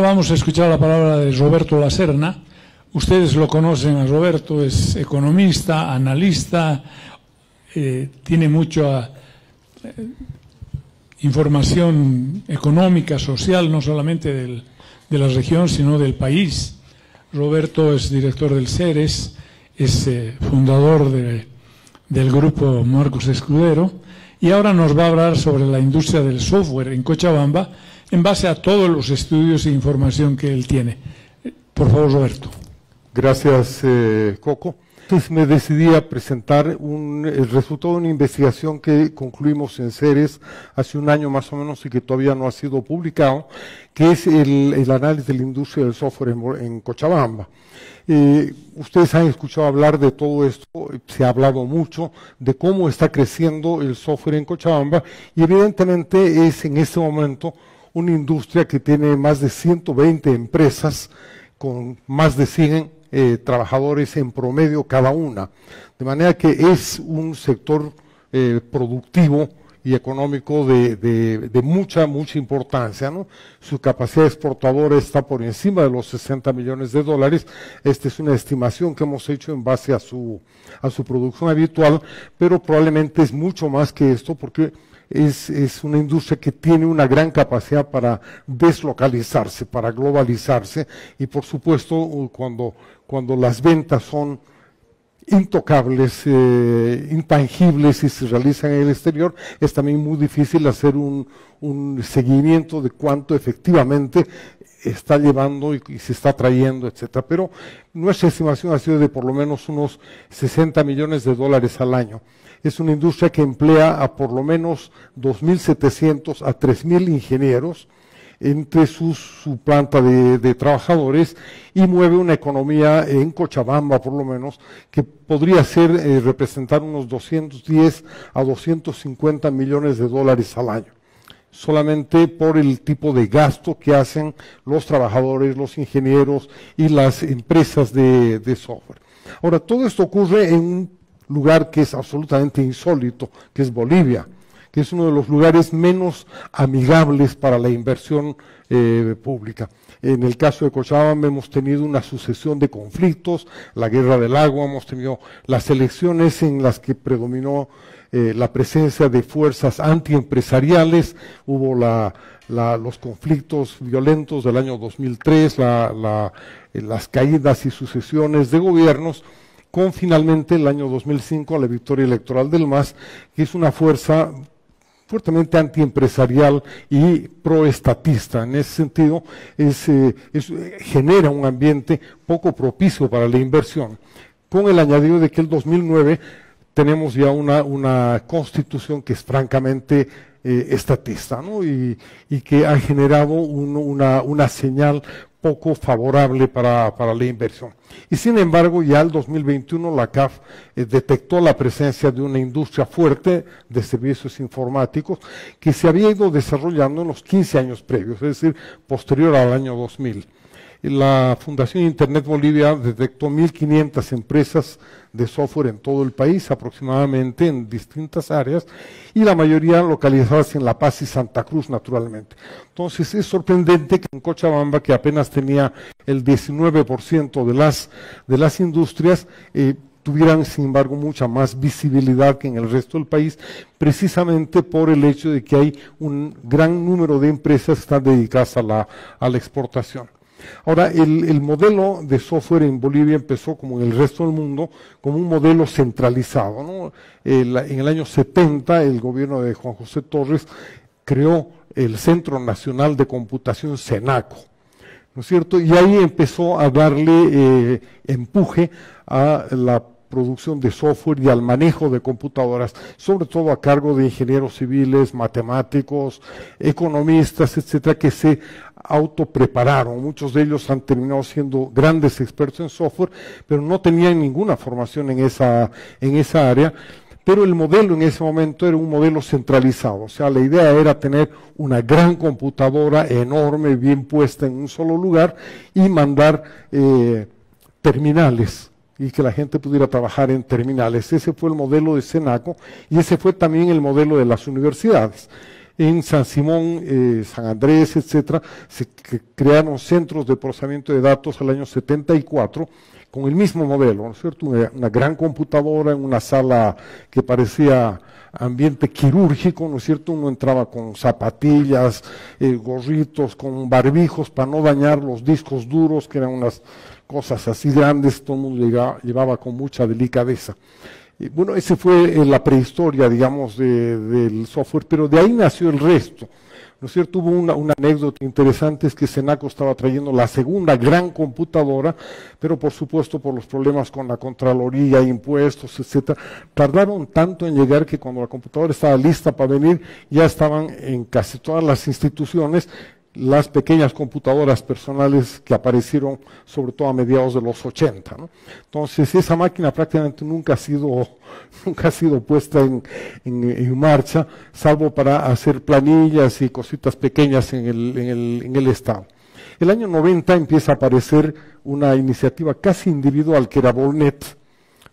Vamos a escuchar la palabra de Roberto Lacerna. Ustedes lo conocen a Roberto, es economista, analista, tiene mucha información económica, social, no solamente de la región, sino del país. Roberto es director del CERES, es fundador del grupo Marcos Escudero, y ahora nos va a hablar sobre la industria del software en Cochabamba, en base a todos los estudios e información que él tiene. Por favor, Roberto. Gracias, Coco. Entonces me decidí a presentar el resultado de una investigación que concluimos en CERES hace un año más o menos y que todavía no ha sido publicado, que es el análisis de la industria del software en Cochabamba. Ustedes han escuchado hablar de todo esto, se ha hablado mucho de cómo está creciendo el software en Cochabamba y evidentemente es en este momento una industria que tiene más de 120 empresas con más de 100 trabajadores en promedio cada una. De manera que es un sector productivo y económico de mucha importancia, ¿no? Su capacidad exportadora está por encima de los 60 millones de dólares. Esta es una estimación que hemos hecho en base a su producción habitual, pero probablemente es mucho más que esto porque es una industria que tiene una gran capacidad para deslocalizarse, para globalizarse y por supuesto cuando las ventas son intocables, intangibles y se realizan en el exterior, es también muy difícil hacer un seguimiento de cuánto efectivamente está llevando y se está trayendo, etcétera. Pero nuestra estimación ha sido de por lo menos unos 60 millones de dólares al año. Es una industria que emplea a por lo menos 2.700 a 3.000 ingenieros entre su planta de trabajadores y mueve una economía en Cochabamba, por lo menos, que podría representar unos 210 a 250 millones de dólares al año, solamente por el tipo de gasto que hacen los trabajadores, los ingenieros y las empresas de software. Ahora, todo esto ocurre en un lugar que es absolutamente insólito, que es Bolivia, que es uno de los lugares menos amigables para la inversión pública. En el caso de Cochabamba hemos tenido una sucesión de conflictos, la guerra del agua, hemos tenido las elecciones en las que predominó la presencia de fuerzas antiempresariales, hubo los conflictos violentos del año 2003, las caídas y sucesiones de gobiernos, con finalmente el año 2005 la victoria electoral del MAS, que es una fuerza fuertemente antiempresarial y proestatista. En ese sentido, genera un ambiente poco propicio para la inversión, con el añadido de que el 2009 tenemos ya una constitución que es francamente estatista, ¿no? y que ha generado una señal poco favorable para la inversión. Y sin embargo, ya el 2021 la CAF detectó la presencia de una industria fuerte de servicios informáticos que se había ido desarrollando en los 15 años previos, es decir, posterior al año 2000. La Fundación Internet Bolivia detectó 1.500 empresas de software en todo el país, aproximadamente en distintas áreas, y la mayoría localizadas en La Paz y Santa Cruz, naturalmente. Entonces, es sorprendente que en Cochabamba, que apenas tenía el 19% de las industrias, tuvieran, sin embargo, mucha más visibilidad que en el resto del país, precisamente por el hecho de que hay un gran número de empresas que están dedicadas a la exportación. Ahora, el modelo de software en Bolivia empezó, como en el resto del mundo, como un modelo centralizado, ¿no? En el año 70, el gobierno de Juan José Torres creó el Centro Nacional de Computación, CENACO, ¿no es cierto? Y ahí empezó a darle empuje a la producción de software y al manejo de computadoras, sobre todo a cargo de ingenieros civiles, matemáticos, economistas, etcétera, que se autoprepararon. Muchos de ellos han terminado siendo grandes expertos en software, pero no tenían ninguna formación en esa área. Pero el modelo en ese momento era un modelo centralizado, o sea, la idea era tener una gran computadora enorme, bien puesta en un solo lugar y mandar terminales, y que la gente pudiera trabajar en terminales. Ese fue el modelo de CENACO y ese fue también el modelo de las universidades. En San Simón, San Andrés, etcétera, se crearon centros de procesamiento de datos al año 74 con el mismo modelo, ¿no es cierto? Una gran computadora en una sala que parecía ambiente quirúrgico, ¿no es cierto? Uno entraba con zapatillas, gorritos, con barbijos para no dañar los discos duros, que eran unas cosas así grandes, todo el mundo llevaba con mucha delicadeza. Bueno, esa fue la prehistoria, digamos, del software, pero de ahí nació el resto, ¿no es cierto? Hubo una anécdota interesante, es que Senaco estaba trayendo la segunda gran computadora, pero por supuesto por los problemas con la Contraloría, impuestos, etcétera, tardaron tanto en llegar que cuando la computadora estaba lista para venir, ya estaban en casi todas las instituciones las pequeñas computadoras personales que aparecieron sobre todo a mediados de los 80, ¿no? Entonces esa máquina prácticamente nunca ha sido puesta en marcha, salvo para hacer planillas y cositas pequeñas en el Estado. El año 90 empieza a aparecer una iniciativa casi individual que era Volnet,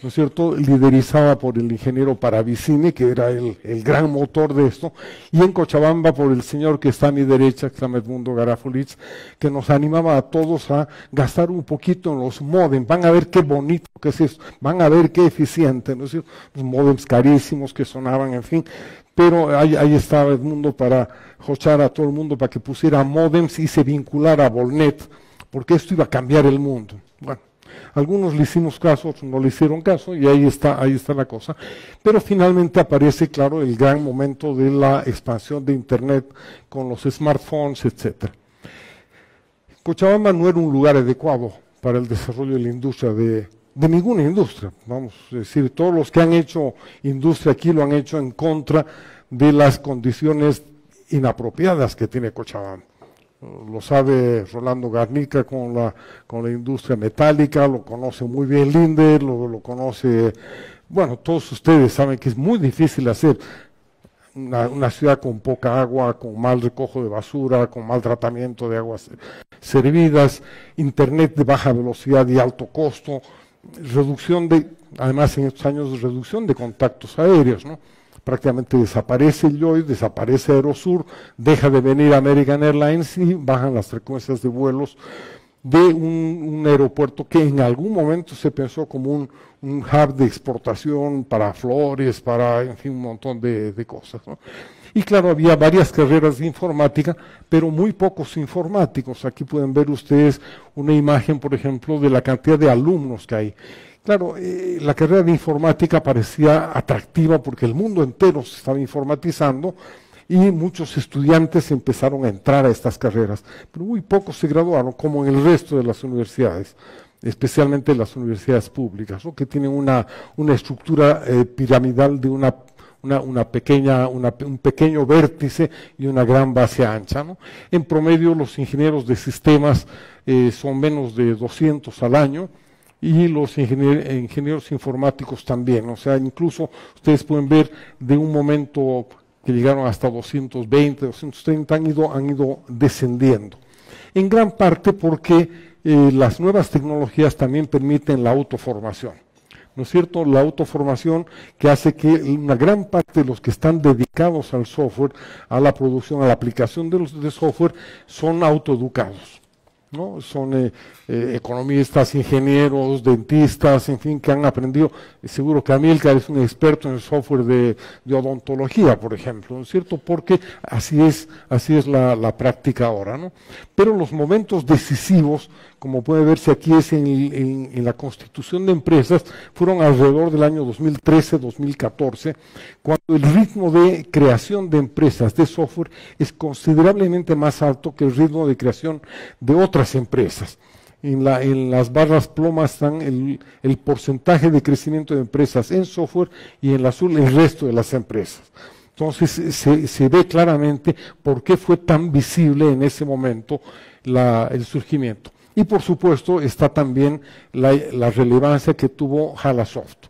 ¿no es cierto?, liderizada por el ingeniero Paravicini, que era el gran motor de esto, y en Cochabamba por el señor que está a mi derecha, que se llama Edmundo Garafulich, que nos animaba a todos a gastar un poquito en los modems. Van a ver qué bonito que es esto, van a ver qué eficiente, ¿no es cierto?, los modems carísimos que sonaban, en fin, pero ahí estaba Edmundo para jochar a todo el mundo para que pusiera modems y se vinculara a Volnet, porque esto iba a cambiar el mundo. Bueno, algunos le hicimos caso, otros no le hicieron caso, y ahí está la cosa. Pero finalmente aparece, claro, el gran momento de la expansión de Internet con los smartphones, etc. Cochabamba no era un lugar adecuado para el desarrollo de la industria, de ninguna industria. Vamos a decir, todos los que han hecho industria aquí lo han hecho en contra de las condiciones inapropiadas que tiene Cochabamba. Lo sabe Rolando Garnica con la industria metálica, lo conoce muy bien Linder, lo conoce, bueno, todos ustedes saben que es muy difícil hacer una ciudad con poca agua, con mal recojo de basura, con mal tratamiento de aguas servidas, internet de baja velocidad y alto costo, además en estos años, reducción de contactos aéreos, ¿no? Prácticamente desaparece el JOI, desaparece Aerosur, deja de venir American Airlines y bajan las frecuencias de vuelos de un aeropuerto que en algún momento se pensó como un hub de exportación para flores, para, en fin, un montón de cosas, ¿no? Y claro, había varias carreras de informática, pero muy pocos informáticos. Aquí pueden ver ustedes una imagen, por ejemplo, de la cantidad de alumnos que hay. Claro, la carrera de informática parecía atractiva porque el mundo entero se estaba informatizando y muchos estudiantes empezaron a entrar a estas carreras, pero muy pocos se graduaron, como en el resto de las universidades, especialmente las universidades públicas, ¿no?, que tienen una estructura piramidal de un pequeño vértice y una gran base ancha, ¿no? En promedio, los ingenieros de sistemas son menos de 200 al año, y los ingenieros informáticos también. O sea, incluso ustedes pueden ver de un momento que llegaron hasta 220, 230, han ido descendiendo. En gran parte porque las nuevas tecnologías también permiten la autoformación, ¿no es cierto? La autoformación que hace que una gran parte de los que están dedicados al software, a la producción, a la aplicación de software, son autoeducados, ¿no? Son economistas, ingenieros, dentistas, en fin, que han aprendido. Seguro que Amílcar es un experto en el software de odontología, por ejemplo, ¿no es cierto? Porque así es la práctica ahora, ¿no? Pero los momentos decisivos, como puede verse aquí, es en la constitución de empresas, fueron alrededor del año 2013-2014, cuando el ritmo de creación de empresas de software es considerablemente más alto que el ritmo de creación de otras empresas. En las barras plomas están el porcentaje de crecimiento de empresas en software y en la azul el resto de las empresas. Entonces se ve claramente por qué fue tan visible en ese momento el surgimiento. Y por supuesto está también la relevancia que tuvo Halasoft,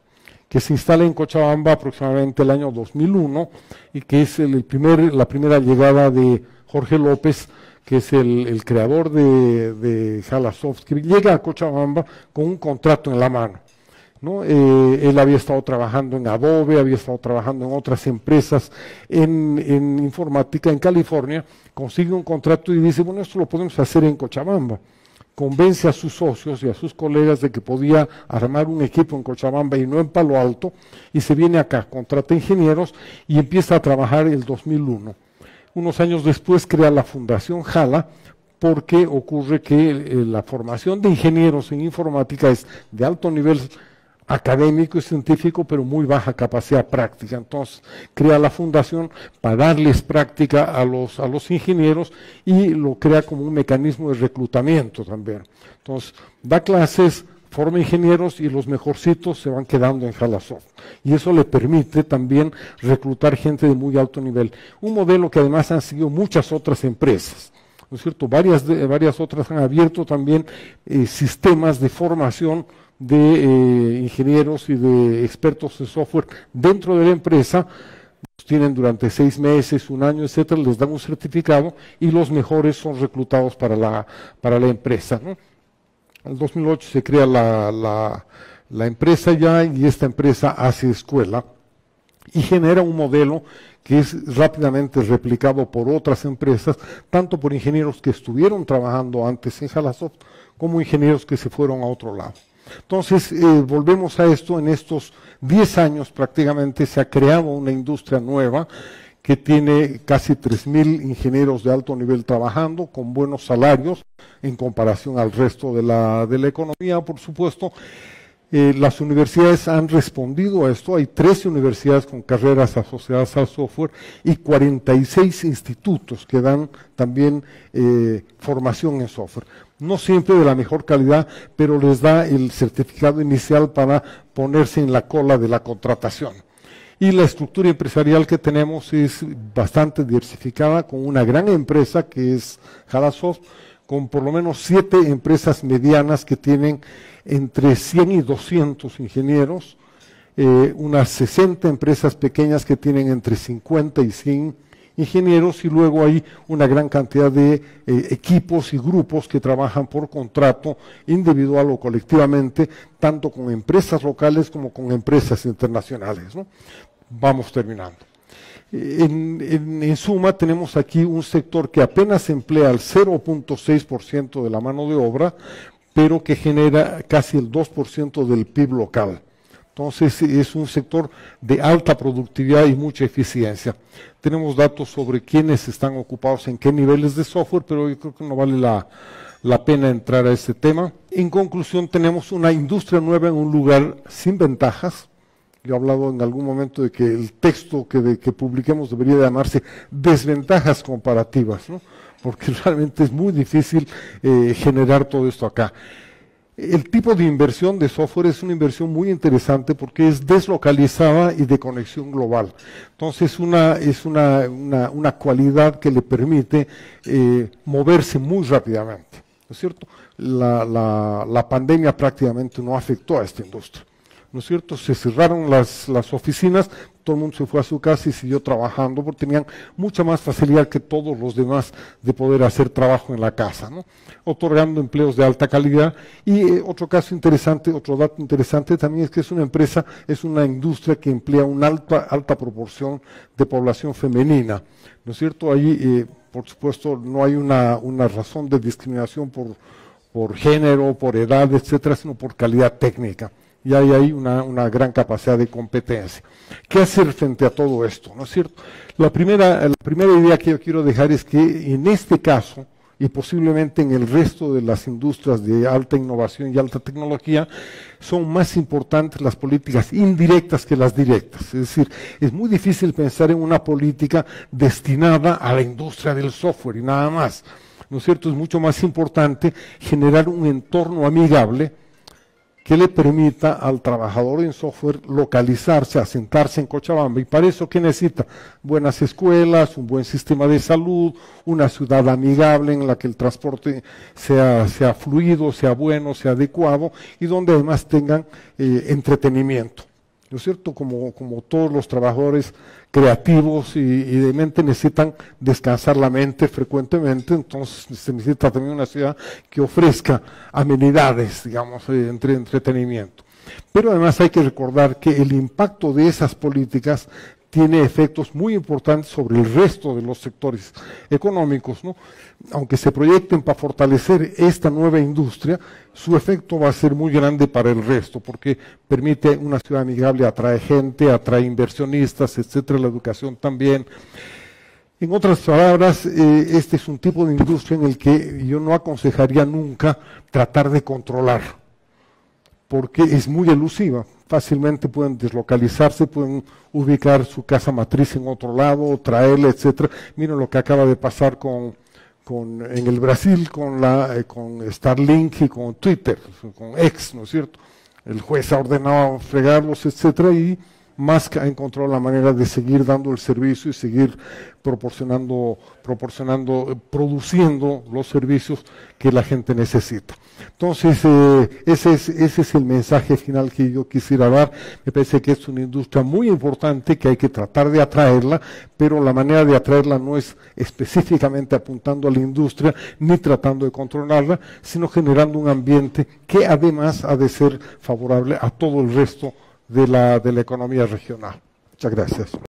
que se instala en Cochabamba aproximadamente el año 2001 y que es la primera llegada de Jorge López, que es el creador de Halasoft, que llega a Cochabamba con un contrato en la mano. ¿no? Él había estado trabajando en Adobe, había estado trabajando en otras empresas en informática en California, consigue un contrato y dice, bueno, esto lo podemos hacer en Cochabamba. Convence a sus socios y a sus colegas de que podía armar un equipo en Cochabamba y no en Palo Alto, y se viene acá, contrata ingenieros y empieza a trabajar el 2001. Unos años después crea la Fundación Jala, porque ocurre que la formación de ingenieros en informática es de alto nivel académico y científico, pero muy baja capacidad práctica. Entonces crea la fundación para darles práctica a los ingenieros y lo crea como un mecanismo de reclutamiento también. Entonces da clases, forma ingenieros y los mejorcitos se van quedando en Jalasoft. Y eso le permite también reclutar gente de muy alto nivel. Un modelo que además han seguido muchas otras empresas, ¿no es cierto? Varias otras han abierto también sistemas de formación de ingenieros y de expertos en software dentro de la empresa. Los tienen durante 6 meses, 1 año, etcétera, les dan un certificado y los mejores son reclutados para la empresa, ¿no? En el 2008 se crea la empresa ya, y esta empresa hace escuela y genera un modelo que es rápidamente replicado por otras empresas, tanto por ingenieros que estuvieron trabajando antes en Jalasoft, como ingenieros que se fueron a otro lado. Entonces, volvemos a esto, en estos 10 años prácticamente se ha creado una industria nueva que tiene casi 3.000 ingenieros de alto nivel trabajando, con buenos salarios en comparación al resto de la economía, por supuesto. Las universidades han respondido a esto. Hay 13 universidades con carreras asociadas al software y 46 institutos que dan también formación en software. No siempre de la mejor calidad, pero les da el certificado inicial para ponerse en la cola de la contratación. Y la estructura empresarial que tenemos es bastante diversificada, con una gran empresa que es Jalasoft, con por lo menos 7 empresas medianas que tienen entre 100 y 200 ingenieros, unas 60 empresas pequeñas que tienen entre 50 y 100 ingenieros, y luego hay una gran cantidad de equipos y grupos que trabajan por contrato individual o colectivamente, tanto con empresas locales como con empresas internacionales, ¿no? Vamos terminando. En suma, tenemos aquí un sector que apenas emplea el 0.6% de la mano de obra, pero que genera casi el 2% del PIB local. Entonces, es un sector de alta productividad y mucha eficiencia. Tenemos datos sobre quiénes están ocupados en qué niveles de software, pero yo creo que no vale la pena entrar a ese tema. En conclusión, tenemos una industria nueva en un lugar sin ventajas. Yo he hablado en algún momento de que el texto que publiquemos debería llamarse desventajas comparativas, ¿no? Porque realmente es muy difícil generar todo esto acá. El tipo de inversión de software es una inversión muy interesante porque es deslocalizada y de conexión global. Entonces es una cualidad que le permite moverse muy rápidamente, ¿no es cierto? La pandemia prácticamente no afectó a esta industria, ¿no es cierto? Se cerraron las oficinas, todo el mundo se fue a su casa y siguió trabajando porque tenían mucha más facilidad que todos los demás de poder hacer trabajo en la casa, ¿no? Otorgando empleos de alta calidad. Y otro dato interesante también es que es una industria que emplea una alta proporción de población femenina, ¿no es cierto? Ahí, por supuesto, no hay una razón de discriminación por género, por edad, etcétera, sino por calidad técnica. Y hay ahí una gran capacidad de competencia. ¿Qué hacer frente a todo esto? ¿No es cierto? La primera idea que yo quiero dejar es que en este caso, y posiblemente en el resto de las industrias de alta innovación y alta tecnología, son más importantes las políticas indirectas que las directas. Es decir, es muy difícil pensar en una política destinada a la industria del software y nada más, ¿no es cierto? Es mucho más importante generar un entorno amigable que le permita al trabajador en software localizarse, asentarse en Cochabamba. Y para eso, ¿qué necesita? Buenas escuelas, un buen sistema de salud, una ciudad amigable en la que el transporte sea fluido, sea bueno, sea adecuado, y donde además tengan entretenimiento, ¿no es cierto? Como todos los trabajadores creativos y de mente necesitan descansar la mente frecuentemente, entonces se necesita también una ciudad que ofrezca amenidades, digamos, entre entretenimiento. Pero además hay que recordar que el impacto de esas políticas tiene efectos muy importantes sobre el resto de los sectores económicos, ¿no? Aunque se proyecten para fortalecer esta nueva industria, su efecto va a ser muy grande para el resto, porque permite una ciudad amigable, atrae gente, atrae inversionistas, etcétera, la educación también. En otras palabras, este es un tipo de industria en el que yo no aconsejaría nunca tratar de controlar, porque es muy elusiva. Fácilmente pueden deslocalizarse, pueden ubicar su casa matriz en otro lado, traerla, etcétera. Miren lo que acaba de pasar en el Brasil con Starlink y con Twitter, con X, ¿no es cierto? El juez ha ordenado fregarlos, etcétera, y Musk ha encontrado la manera de seguir dando el servicio y seguir produciendo los servicios que la gente necesita. Entonces, ese es el mensaje final que yo quisiera dar. Me parece que es una industria muy importante, que hay que tratar de atraerla, pero la manera de atraerla no es específicamente apuntando a la industria, ni tratando de controlarla, sino generando un ambiente que además ha de ser favorable a todo el resto de la economía regional. Muchas gracias.